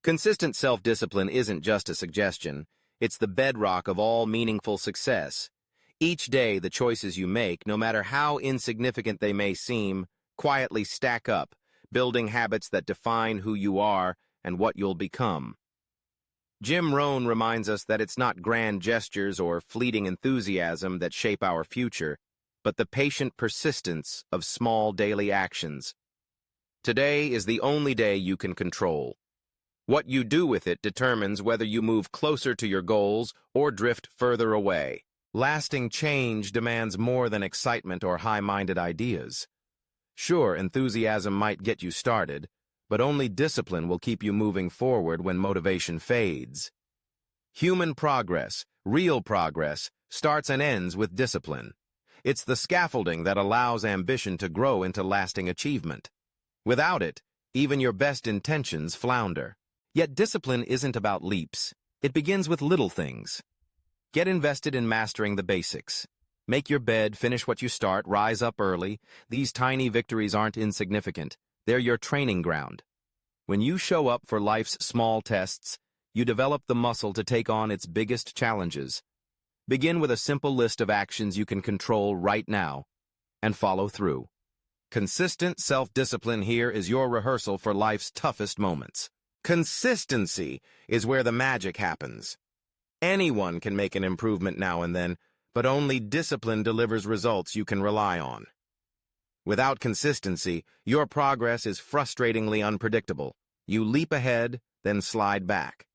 Consistent self-discipline isn't just a suggestion, it's the bedrock of all meaningful success. Each day, the choices you make, no matter how insignificant they may seem, quietly stack up, building habits that define who you are and what you'll become. Rohn reminds us that it's not grand gestures or fleeting enthusiasm that shape our future, but the patient persistence of small daily actions. Today is the only day you can control. What you do with it determines whether you move closer to your goals or drift further away. Lasting change demands more than excitement or high-minded ideas. Sure, enthusiasm might get you started, but only discipline will keep you moving forward when motivation fades. Human progress, real progress, starts and ends with discipline. It's the scaffolding that allows ambition to grow into lasting achievement. Without it, even your best intentions flounder. Yet discipline isn't about leaps. It begins with little things. Get invested in mastering the basics. Make your bed, finish what you start, rise up early. These tiny victories aren't insignificant. They're your training ground. When you show up for life's small tests, you develop the muscle to take on its biggest challenges. Begin with a simple list of actions you can control right now, and follow through. Consistent self-discipline here is your rehearsal for life's toughest moments. Consistency is where the magic happens. Anyone can make an improvement now and then, but only discipline delivers results you can rely on. Without consistency, your progress is frustratingly unpredictable. You leap ahead, then slide back.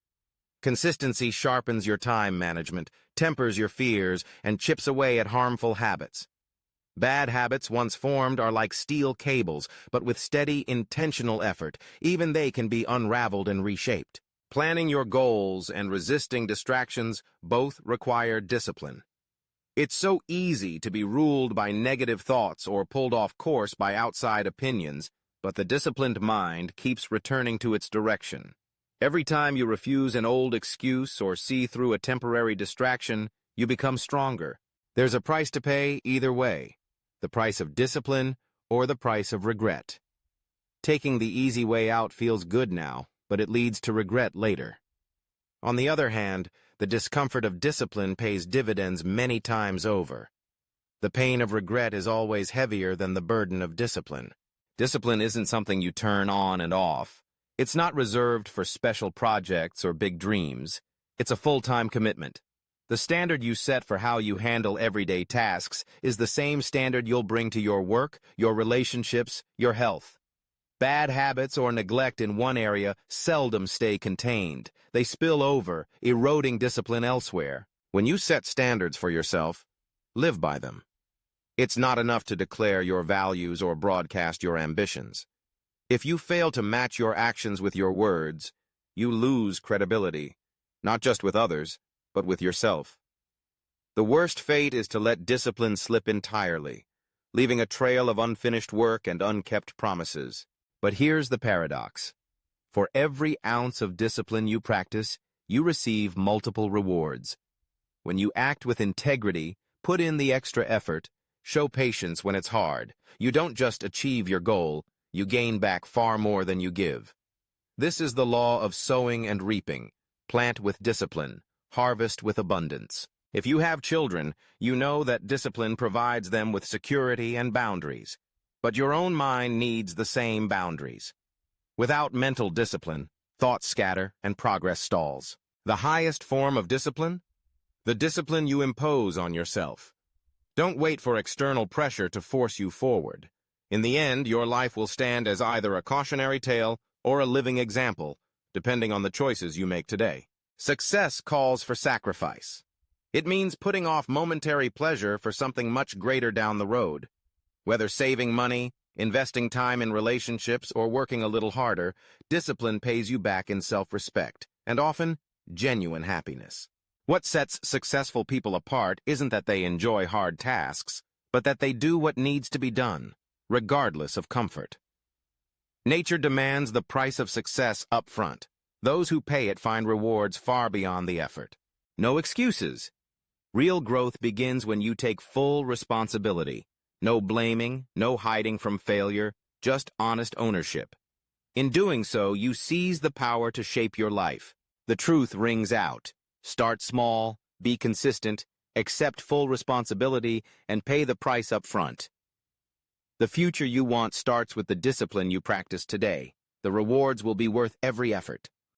Consistency sharpens your time management, tempers your fears, and chips away at harmful habits. Bad habits once formed are like steel cables, but with steady, intentional effort, even they can be unraveled and reshaped. Planning your goals and resisting distractions both require discipline. It's so easy to be ruled by negative thoughts or pulled off course by outside opinions, but the disciplined mind keeps returning to its direction. Every time you refuse an old excuse or see through a temporary distraction, you become stronger. There's a price to pay either way, the price of discipline or the price of regret. Taking the easy way out feels good now, but it leads to regret later. On the other hand, the discomfort of discipline pays dividends many times over. The pain of regret is always heavier than the burden of discipline. Discipline isn't something you turn on and off. It's not reserved for special projects or big dreams. It's a full-time commitment. The standard you set for how you handle everyday tasks is the same standard you'll bring to your work, your relationships, your health. Bad habits or neglect in one area seldom stay contained. They spill over, eroding discipline elsewhere. When you set standards for yourself, live by them. It's not enough to declare your values or broadcast your ambitions. If you fail to match your actions with your words, you lose credibility, not just with others, but with yourself. The worst fate is to let discipline slip entirely, leaving a trail of unfinished work and unkept promises. But here's the paradox. For every ounce of discipline you practice, you receive multiple rewards. When you act with integrity, put in the extra effort, show patience when it's hard, you don't just achieve your goal, you gain back far more than you give. This is the law of sowing and reaping. Plant with discipline, harvest with abundance. If you have children, you know that discipline provides them with security and boundaries. But your own mind needs the same boundaries. Without mental discipline, thoughts scatter and progress stalls. The highest form of discipline? The discipline you impose on yourself. Don't wait for external pressure to force you forward. In the end, your life will stand as either a cautionary tale or a living example, depending on the choices you make today. Success calls for sacrifice. It means putting off momentary pleasure for something much greater down the road. Whether saving money, investing time in relationships, or working a little harder, discipline pays you back in self-respect, and often, genuine happiness. What sets successful people apart isn't that they enjoy hard tasks, but that they do what needs to be done, regardless of comfort. Nature demands the price of success up front. Those who pay it find rewards far beyond the effort. No excuses. Real growth begins when you take full responsibility. No blaming, no hiding from failure, just honest ownership. In doing so, you seize the power to shape your life. The truth rings out. Start small, be consistent, accept full responsibility, and pay the price up front. The future you want starts with the discipline you practice today. The rewards will be worth every effort.